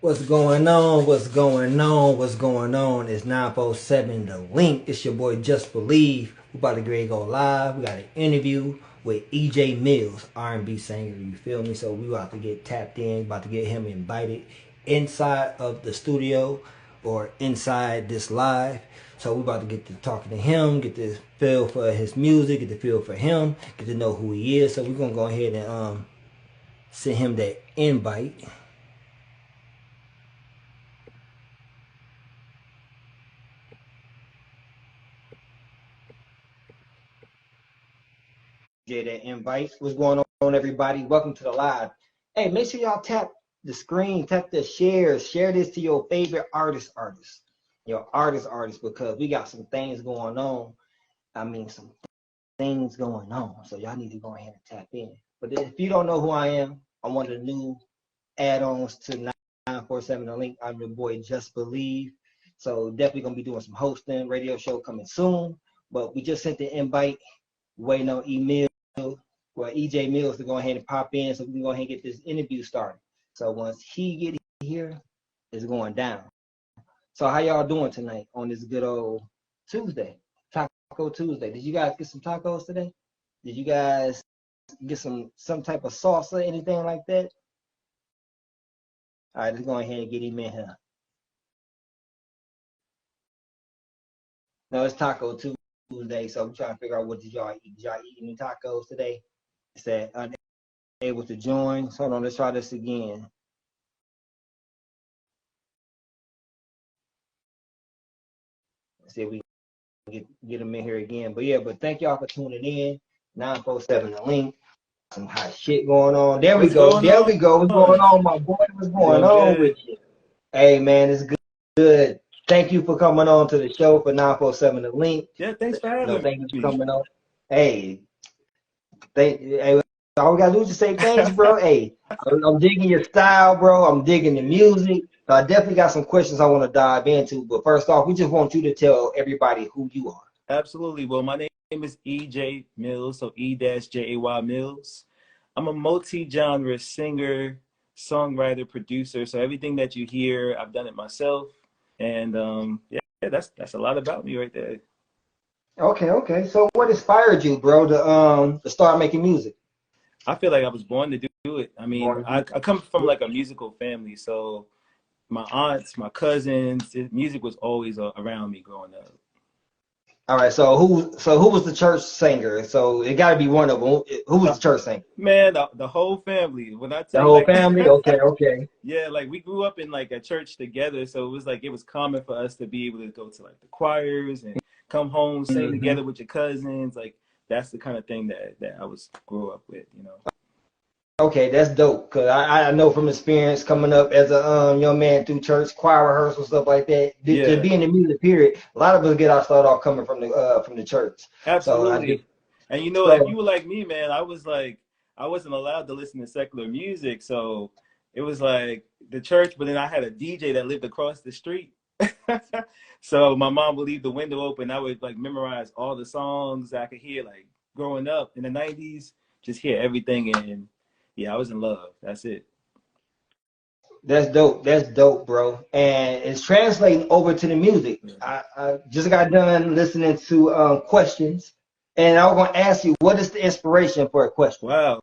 What's going on? What's going on? What's going on? It's 947 The Link. It's your boy Just Believe. We about to get ready to go live. We got an interview with EJ Mills, R&B singer. You feel me? So we about to get tapped in, about to get him invited inside of the studio or inside this live. So we about to get to talking to him, get the feel for his music, get the feel for him, get to know who he is. So we're gonna go ahead and send him that invite. Get that invite. What's going on, everybody? Welcome to the live. Hey, make sure y'all tap the screen, tap the share this to your favorite artist, because we got some things going on. I mean, some things going on. So y'all need to go ahead and tap in. But if you don't know who I am, I'm one of the new add-ons to 947 The Link. I'm your boy Just Believe. So definitely gonna be doing some hosting, radio show coming soon. But we just sent the invite, waiting on email. Well, EJ Mills to go ahead and pop in so we can go ahead and get this interview started. So once he get here, it's going down. So how y'all doing tonight on this good old Tuesday, Taco Tuesday? Did you guys get some tacos today? Did you guys get some type of salsa, anything like that? All right, let's go ahead and get him in here. No, it's Taco Tuesday, so I'm trying to figure out what did y'all eat. Did y'all eat any tacos today? It said unable to join. So hold on, let's try this again. Let's see if we get them in here again. But yeah, but thank y'all for tuning in. 947 The Link. Some hot shit going on. There we go. There we go. What's going on, my boy? What's going on with you? Hey, man, it's good. Thank you for coming on to the show for 947 The Link. Yeah, thanks for having Thank you me. for coming on. Hey, all we gotta do is just say thanks, bro. Hey, I'm digging your style, bro. I'm digging the music. I definitely got some questions I want to dive into. But first off, we just want you to tell everybody who you are. Absolutely. Well, my name is EJ Mills, so E-Jay Mills. I'm a multi-genre singer, songwriter, producer. So everything that you hear, I've done it myself. And yeah, that's a lot about me right there. Okay. So what inspired you, bro, to start making music? I feel like I was born to do it. I mean, I come from like a musical family, so my aunts, my cousins, music was always around me growing up. All right. So who was the church singer? So it got to be one of them. Who was the church singer? Man, the whole family. When I The tell you, whole like, family. Okay. yeah, like we grew up in like a church together, so it was common for us to be able to go to like the choirs and come home, sing Mm-hmm. together with your cousins. Like that's the kind of thing that I was grew up with, you know. Okay, that's dope. Cause I know from experience coming up as a young man through church choir rehearsal stuff like that. To Yeah, be in the music period, a lot of us get our start off coming from the church. So I just absolutely. And you know, if so you were like me, man, I was like I wasn't allowed to listen to secular music, so it was like the church, but then I had a DJ that lived across the street. So my mom would leave the window open. I would like memorize all the songs I could hear like growing up in the 90s, just hear everything. And yeah, I was in love. That's it. that's dope. That's dope, bro. And it's translating over to the music. Yeah. I just got done listening to questions, and I was gonna ask you, what is the inspiration for a question? Wow.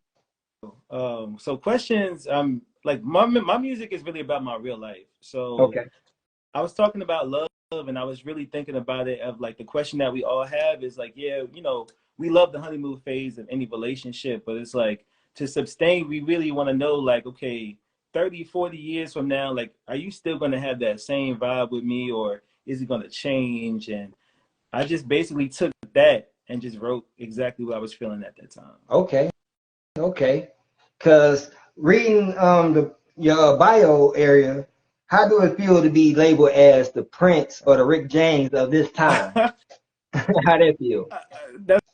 So questions, like my music is really about my real life. So Okay. I was talking about love, and I was really thinking about it of like the question that we all have is like, yeah, you know, we love the honeymoon phase of any relationship, but it's like to sustain, we really want to know like, okay, 30, 40 years from now, like, are you still going to have that same vibe with me, or is it going to change? And I just basically took that and just wrote exactly what I was feeling at that time. Okay. Cause reading your bio area, how do it feel to be labeled as the Prince or the Rick James of this time? How that feel? That's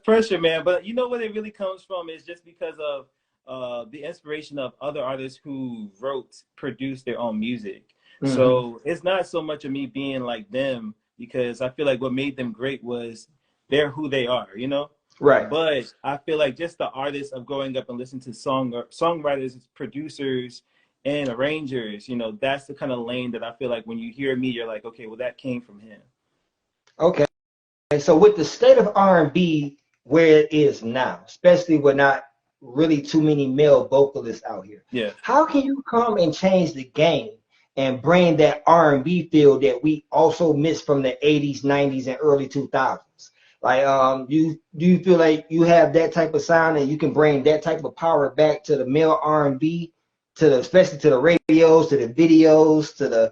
pressure, man. But you know what it really comes from is just because of the inspiration of other artists who wrote, produced their own music. Hmm. So it's not so much of me being like them because I feel like what made them great was they're who they are, you know? Right. But I feel like just the artists of growing up and listening to songwriters, producers, and arrangers. You know, that's the kind of lane that I feel like when you hear me, you're like, okay, well, that came from him. Okay. So with the state of R&B where it is now, especially with not really too many male vocalists out here, Yeah. how can you come and change the game and bring that R&B feel that we also missed from the 80s, 90s, and early 2000s? Like, do you feel like you have that type of sound and you can bring that type of power back to the male R&B, especially to the radios, to the videos,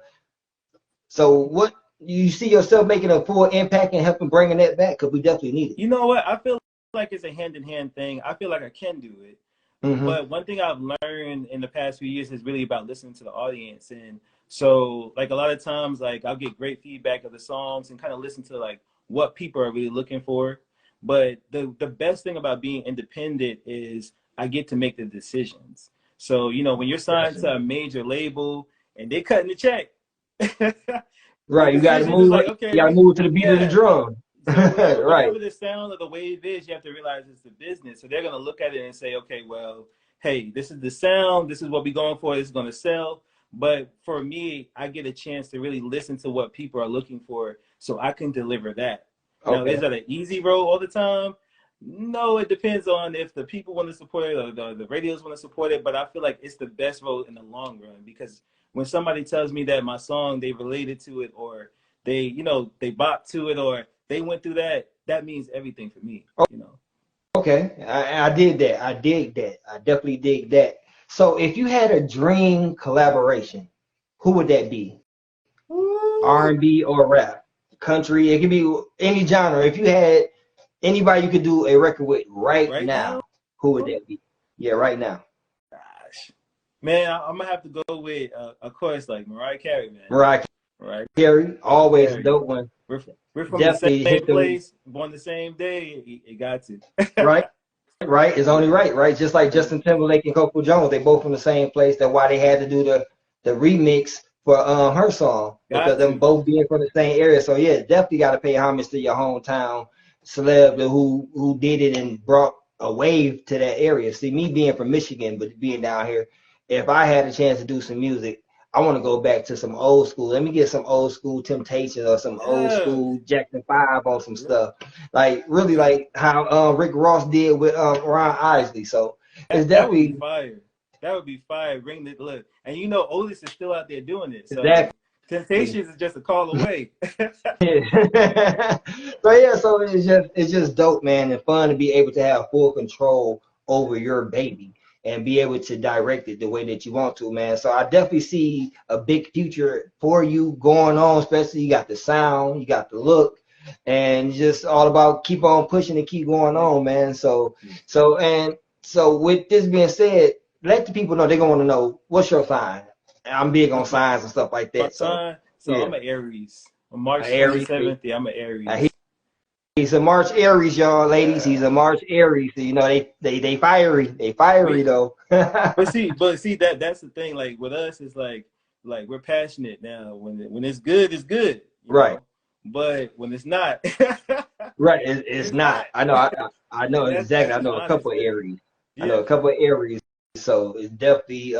so what you see yourself making a full impact and helping bringing that back? Because we definitely need it. You know what? I feel like it's a hand-in-hand thing. I feel like I can do it. But one thing I've learned in the past few years is really about listening to the audience. And so, like, a lot of times, like, I'll get great feedback of the songs and kind of listen to, like, what people are really looking for. But the best thing about being independent is I get to make the decisions. So, you know, when you're signed to a major label and they cutting the check, right, you gotta move. Like, okay, you gotta move to the beat of the drum. So whatever, right. whatever the sound of the wave is, you have to realize it's the business. So they're gonna look at it and say, okay, well, hey, this is the sound. This is what we're going for. This is gonna sell. But for me, I get a chance to really listen to what people are looking for, so I can deliver that. Now, is that an easy road all the time? No, it depends on if the people want to support it or the radios want to support it. But I feel like it's the best road in the long run, because when somebody tells me that my song, they related to it, or they, you know, they bopped to it, or they went through that, that means everything for me, you know. Okay, I did that. I dig that. I definitely dig that. So if you had a dream collaboration, who would that be? R&B or rap? Country? It could be any genre. If you had anybody you could do a record with right now, who would that be? Yeah, right now. Gosh, man, I'm gonna have to go with, of course, like Mariah Carey, man. Mariah Carey, always a dope one. We're from definitely the same place, born the same day. It got to. Right. It's only right. Just like Justin Timberlake and Coco Jones, they both from the same place. That's why they had to do the remix for her song, because them both being from the same area. So yeah, definitely got to pay homage to your hometown celeb who did it and brought a wave to that area. See, me being from Michigan, but being down here, if I had a chance to do some music, I want to go back to some old school. Let me get some old school Temptations or some old school Jackson 5 on some stuff. Like, really like how Rick Ross did with Ron Isley. So it's definitely fire. That would be fire. Bring the look. And you know, Otis is still out there doing it. So exactly. Temptations is just a call away. So yeah, so it's just dope, man, and fun to be able to have full control over your baby and be able to direct it the way that you want to, man. So I definitely see a big future for you going on, especially you got the sound, you got the look, and just all about keep on pushing and keep going on, man. So with this being said, let the people know they're going to want to know what's your sign. I'm big on signs and stuff like that. So yeah. I'm an Aries. On March 27th, yeah, I'm an Aries. He's a March Aries, y'all, ladies. He's a March Aries. So, you know, they fiery. They fiery though. but see, that's the thing. Like with us, it's like we're passionate now. When it's good, it's good. Right. Know? But when it's not, right, it's not. I know exactly. I know a couple of Aries. Yeah. I know a couple of Aries. So it's definitely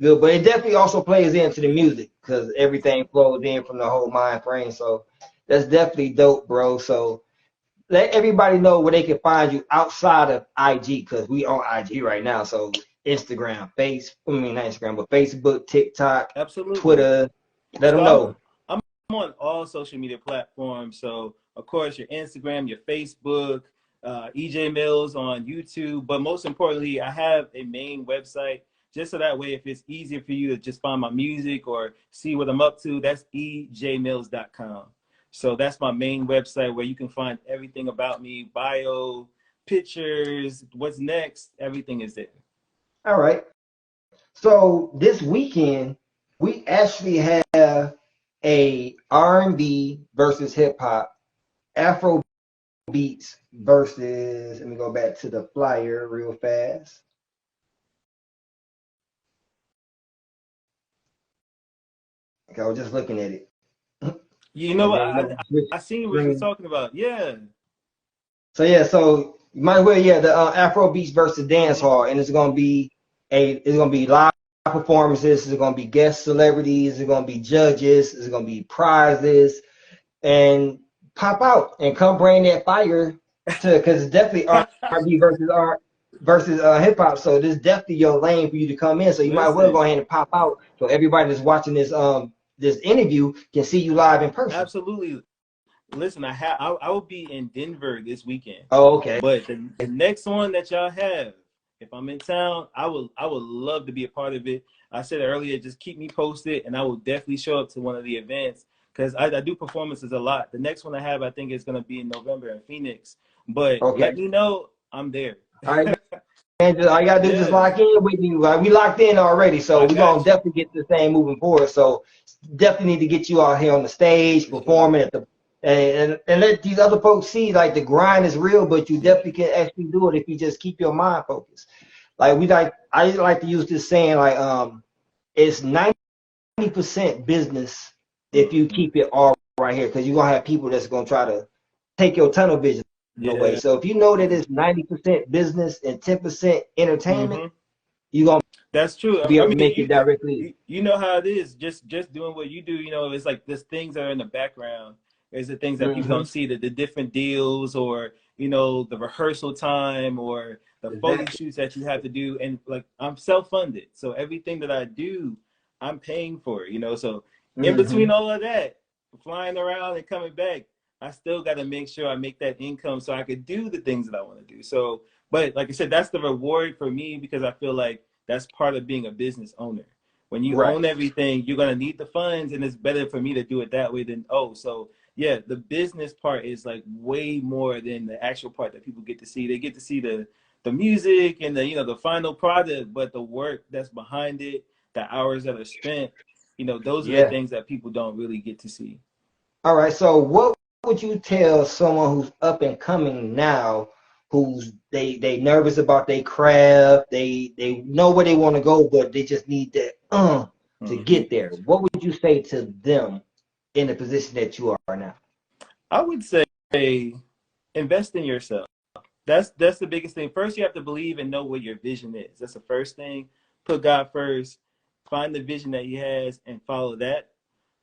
good, but it definitely also plays into the music because everything flows in from the whole mind frame. So that's definitely dope, bro. So let everybody know where they can find you outside of IG, because we on IG right now. So Instagram, not Instagram, but Facebook, TikTok, absolutely, Twitter. Let them know. I'm on all social media platforms. So of course your Instagram, your Facebook, EJ Mills on YouTube. But most importantly, I have a main website, just so that way if it's easier for you to just find my music or see what I'm up to, that's ejmills.com. So that's my main website where you can find everything about me, bio, pictures, what's next, everything is there. All right. So this weekend, we actually have a R&B versus hip hop, Afro beats versus, let me go back to the flyer real fast. Okay, I was just looking at it. You know what? I seen what you're talking about. Yeah. So you might as well, the Afro beats versus dance hall, and it's gonna be live performances. There's going to be guest celebrities. There's going to be judges. There's going to be prizes. And pop out and come bring that fire to, because it's definitely R&B versus hip hop. So this is definitely your lane for you to come in. So you might as well go ahead and pop out, so everybody that's watching this interview can see you live in person. Absolutely. Listen, I will be in Denver this weekend. Oh, okay. But the next one that y'all have, if I'm in town, I would love to be a part of it. I said earlier, just keep me posted, and I will definitely show up to one of the events, because I do performances a lot. The next one I have, I think, is going to be in November in Phoenix. But let me know, I'm there. All right. And all you got to do is just lock in with me. We locked in already, so we're going to definitely get this thing moving forward. So definitely need to get you out here on the stage, performing at the and let these other folks see, like, the grind is real, but you definitely can actually do it if you just keep your mind focused. Like I like to use this saying, like, it's 90% business if you keep it all right here, because you're gonna have people that's gonna try to take your tunnel vision away. So if you know that it's 90% business and 10% entertainment, you're gonna that's true. be able to make it directly. You know how it is. Just doing what you do. You know, it's like there's things that are in the background. There's the things that people don't see, the different deals, or, you know, the rehearsal time, or the photo shoots that you have to do. And like, I'm self-funded, so everything that I do, I'm paying for it, you know. So in between all of that, flying around and coming back, I still got to make sure I make that income so I could do the things that I want to do. So, but like I said, that's the reward for me, because I feel like that's part of being a business owner. When you own everything, you're going to need the funds, and it's better for me to do it that way than, so yeah, the business part is like way more than the actual part that people get to see. They get to see the music and the, you know, the final product, but the work that's behind it, the hours that are spent, you know, those are the things that people don't really get to see. All right. So what would you tell someone who's up and coming now, who's they nervous about their craft, they know where they want to go, but they just need that to get there? What would you say to them in the position that you are now? I would say invest in yourself. That's the biggest thing. First, you have to believe and know what your vision is. That's the first thing. Put God first. Find the vision that He has and follow that.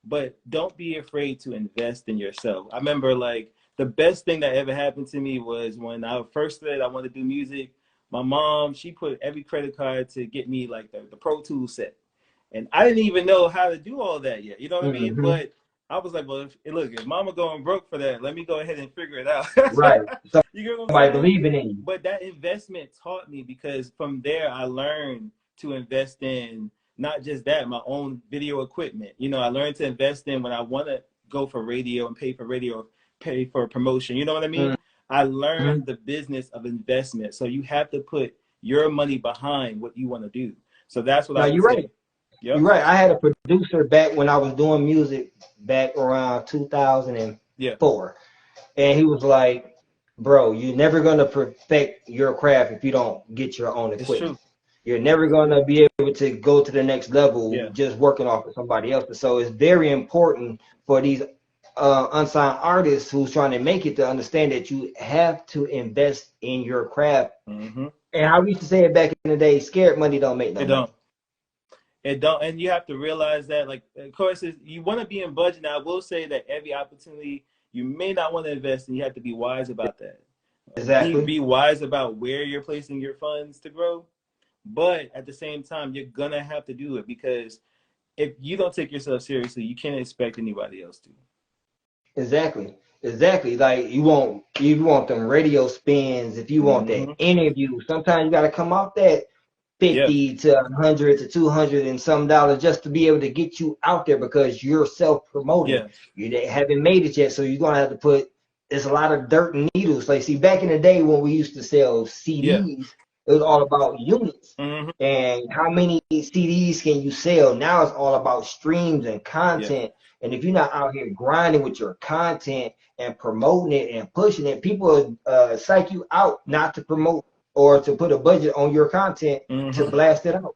But don't be afraid to invest in yourself. I remember, like, the best thing that ever happened to me was when I first said I wanted to do music. My mom, she put every credit card to get me like the Pro Tools set. And I didn't even know how to do all that yet. You know what I mean? But I was like, well, if mama going broke for that, let me go ahead and figure it out. Right. So you get what I'm somebody saying? believing in you. But that investment taught me, because from there I learned to invest in not just that, my own video equipment. You know, I learned to invest in when I want to go for radio and pay for radio, pay for promotion. You know what I mean? I learned the business of investment. So you have to put your money behind what you want to do. So that's what I would say. Right. Yep. You're right. I had a producer back when I was doing music back around 2004. And he was like, bro, you're never going to perfect your craft if you don't get your own equipment. You're never going to be able to go to the next level just working off of somebody else. So it's very important for these unsigned artists who's trying to make it to understand that you have to invest in your craft. And I used to say it back in the day, scared money don't make no money. It don't, and you have to realize that, like, of course, you want to be in budget. Now, I will say that every opportunity you may not want to invest in, you have to be wise about that. Exactly. Be wise about where you're placing your funds to grow. But at the same time, you're going to have to do it, because if you don't take yourself seriously, you can't expect anybody else to. Exactly. Like, you want them radio spins, if you want that interview, sometimes you got to come off that 50 to 100 to 200 and some dollars just to be able to get you out there, because you're self-promoting. You haven't made it yet, so you're gonna have to put. There's a lot of dirt and needles. Like, see, back in the day when we used to sell CDs, it was all about units and how many CDs can you sell. Now it's all about streams and content. And if you're not out here grinding with your content and promoting it and pushing it, people psych you out not to promote or to put a budget on your content to blast it out.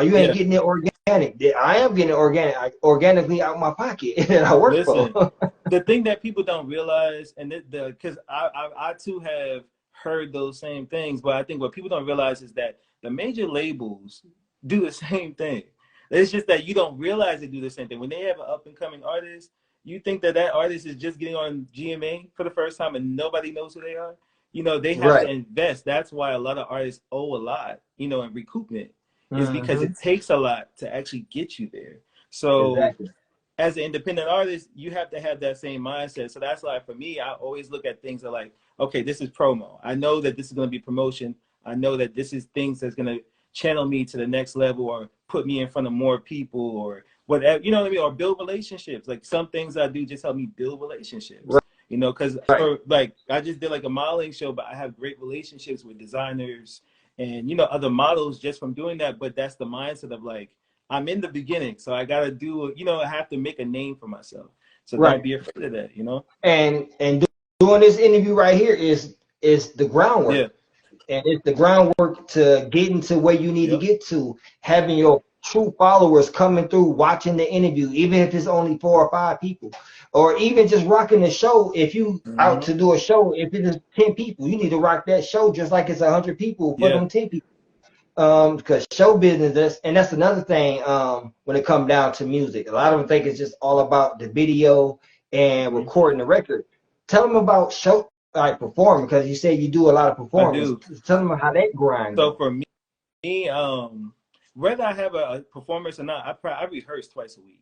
You ain't getting it organic. I am getting it organically out my pocket that I work for. The thing that people don't realize, and because I too have heard those same things, but I think what people don't realize is that the major labels, do the same thing. It's just that you don't realize they do the same thing. When they have an up and coming artist, you think that that artist is just getting on GMA for the first time and nobody knows who they are. You know, they have to Right. invest. That's why a lot of artists owe a lot, you know, in recoupment, is because Mm-hmm. it takes a lot to actually get you there. So Exactly. as an independent artist, you have to have that same mindset. So that's why for me, I always look at things that like, okay, this is promo. I know that this is going to be promotion. I know that this is things that's going to channel me to the next level or put me in front of more people or whatever, you know what I mean? Or build relationships. Like some things I do just help me build relationships, Right. you know, because Right. for like, I just did like a modeling show, but I have great relationships with designers and, you know, other models just from doing that. But that's the mindset of like, I'm in the beginning, so I gotta do, you know, I have to make a name for myself. So don't Right. be afraid of that, you know? And doing this interview right here is the Yeah. groundwork. And it's the groundwork to getting to where you need to Yep. get to, having your true followers coming through, watching the interview, even if it's only 4 or 5 people, or even just rocking the show. If you out Mm-hmm. to do a show, if it is 10 people, you need to rock that show just like it's 100 people for Yeah. them 10 people. Because show business is, and that's another thing. When it comes down to music, a lot of them think it's just all about the video and Mm-hmm. recording the record. Tell them about show, like performing, because you say you do a lot of I performance. do. Tell them how that grind So go. for me, whether I have a performance or not, I rehearse twice a week.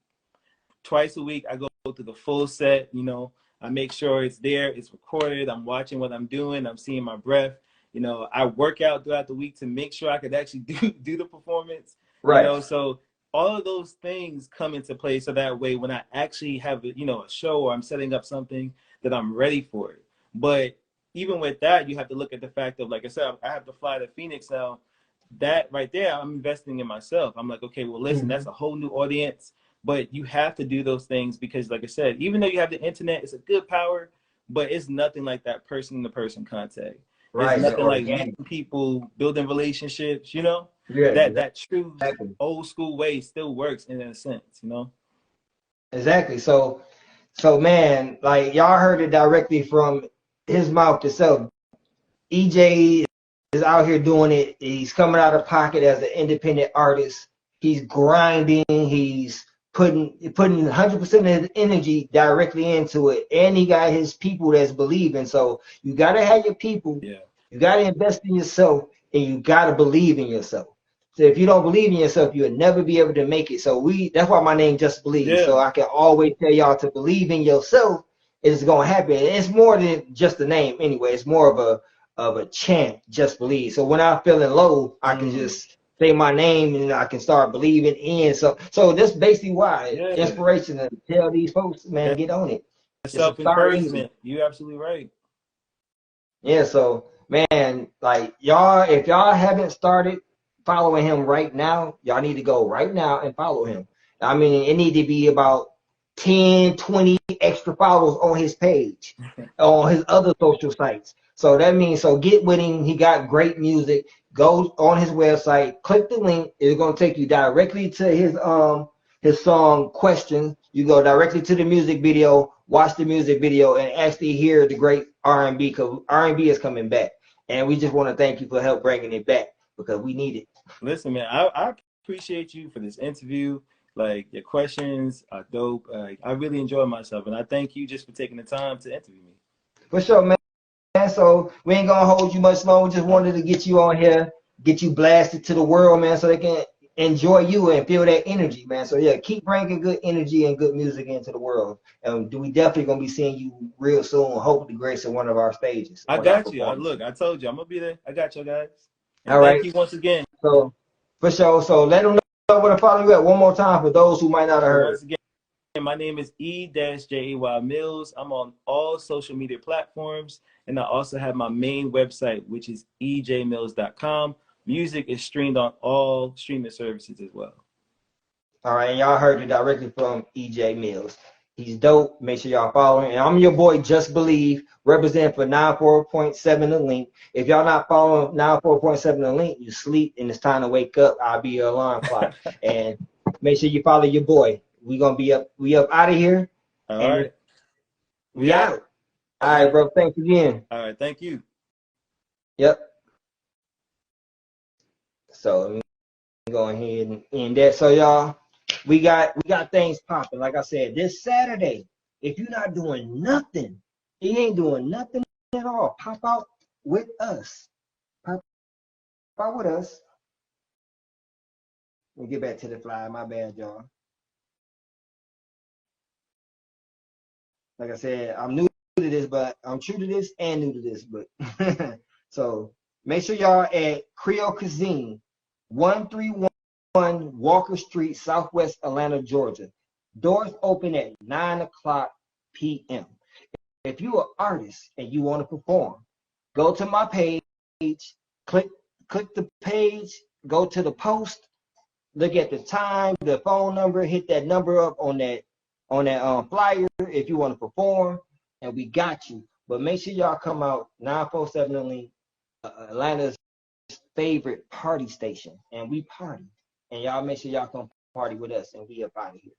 Twice a week, I go through the full set. You know, I make sure it's there, it's recorded. I'm watching what I'm doing. I'm seeing my breath. You know, I work out throughout the week to make sure I could actually do the performance. You Right. know, so all of those things come into play. So that way, when I actually have you know, a show or I'm setting up something, that I'm ready for it. But even with that, you have to look at the fact of, like I said, I have to fly to Phoenix now. That right there, I'm investing in myself. I'm like, okay, well, listen, Mm-hmm. that's a whole new audience. But you have to do those things because, like I said, even though you have the internet, it's a good power, but it's nothing like that person-to-person contact. It's Right. The nothing like organic. meeting people, building relationships. You know, Yeah. that true Exactly. old school way still works in a sense. You know. Exactly. So man, like y'all heard it directly from his mouth itself. EJ is out here doing it. He's coming out of pocket as an independent artist. He's grinding. He's putting 100% of his energy directly into it, and he got his people that's believing. So you gotta have your people. Yeah. You gotta invest in yourself, and you gotta believe in yourself. So if you don't believe in yourself, you'll never be able to make it. So that's why my name Just Believe. So Yeah. I can always tell y'all to believe in yourself. It's gonna happen. And it's more than just a name anyway. It's more of a chant, Just Believe. So when I'm feeling low, I can Mm. just say my name and I can start believing in. So that's basically why Yeah. inspiration to tell these folks, man, That get on it. Just self start easy. encouragement. You're absolutely right. Yeah, so man, like y'all, if y'all haven't started following him right now, y'all need to go right now and follow him. I mean, it need to be about 10, 20 extra followers on his page, on his other social sites. So that means, so get with him. He got great music. Go on his website, click the link. It's gonna take you directly to his song Questions. You go directly to the music video, watch the music video, and actually hear the great R&B, because R&B is coming back. And we just want to thank you for help bringing it back because we need it. Listen, man, I appreciate you for this interview. Like your questions are dope. I really enjoyed myself, and I thank you just for taking the time to interview me. For sure, man. So we ain't gonna hold you much longer. Just wanted to get you on here, get you blasted to the world, man, so they can enjoy you and feel that energy, man. So yeah, keep bringing good energy and good music into the world. And we definitely gonna be seeing you real soon. Hopefully, grace at one of our stages, I one of our got you. performances. Look, I told you I'm gonna be there. I got you guys, and All thank right. you once again. So for sure. So let them know where to follow you at one more time for those who might not have So heard. once again, my name is E-Jay Mills. I'm on all social media platforms, and I also have my main website, which is ejmills.com. Music is streamed on all streaming services as well. All right, and y'all heard it directly from EJ Mills. He's dope. Make sure y'all follow him. And I'm your boy, Just Believe, representing for 94.7 The Link. If y'all not following 94.7 The Link, you sleep and it's time to wake up. I'll be your alarm clock. And make sure you follow your boy. We up out of here. All And right. we out. All right, bro. Thanks again. All right. Thank you. Yep. So go ahead and end that. So y'all, we got things popping. Like I said, this Saturday, if you're not doing nothing, you ain't doing nothing at all. Pop out with us. Pop out with us. Let me get back to the fly. My bad, y'all. Like I said, I'm new to this, but I'm true to this and new to this. But so make sure y'all at Creole Cuisine, 131 Walker Street, Southwest Atlanta, Georgia. Doors open at 9:00 p.m. If you're an artist and you want to perform, go to my page, click the page, go to the post, look at the time, the phone number, hit that number up on that flyer if you want to perform, and we got you. But make sure y'all come out. 947 only, Atlanta's favorite party station, and we party. And y'all make sure y'all come party with us, and we up out of here.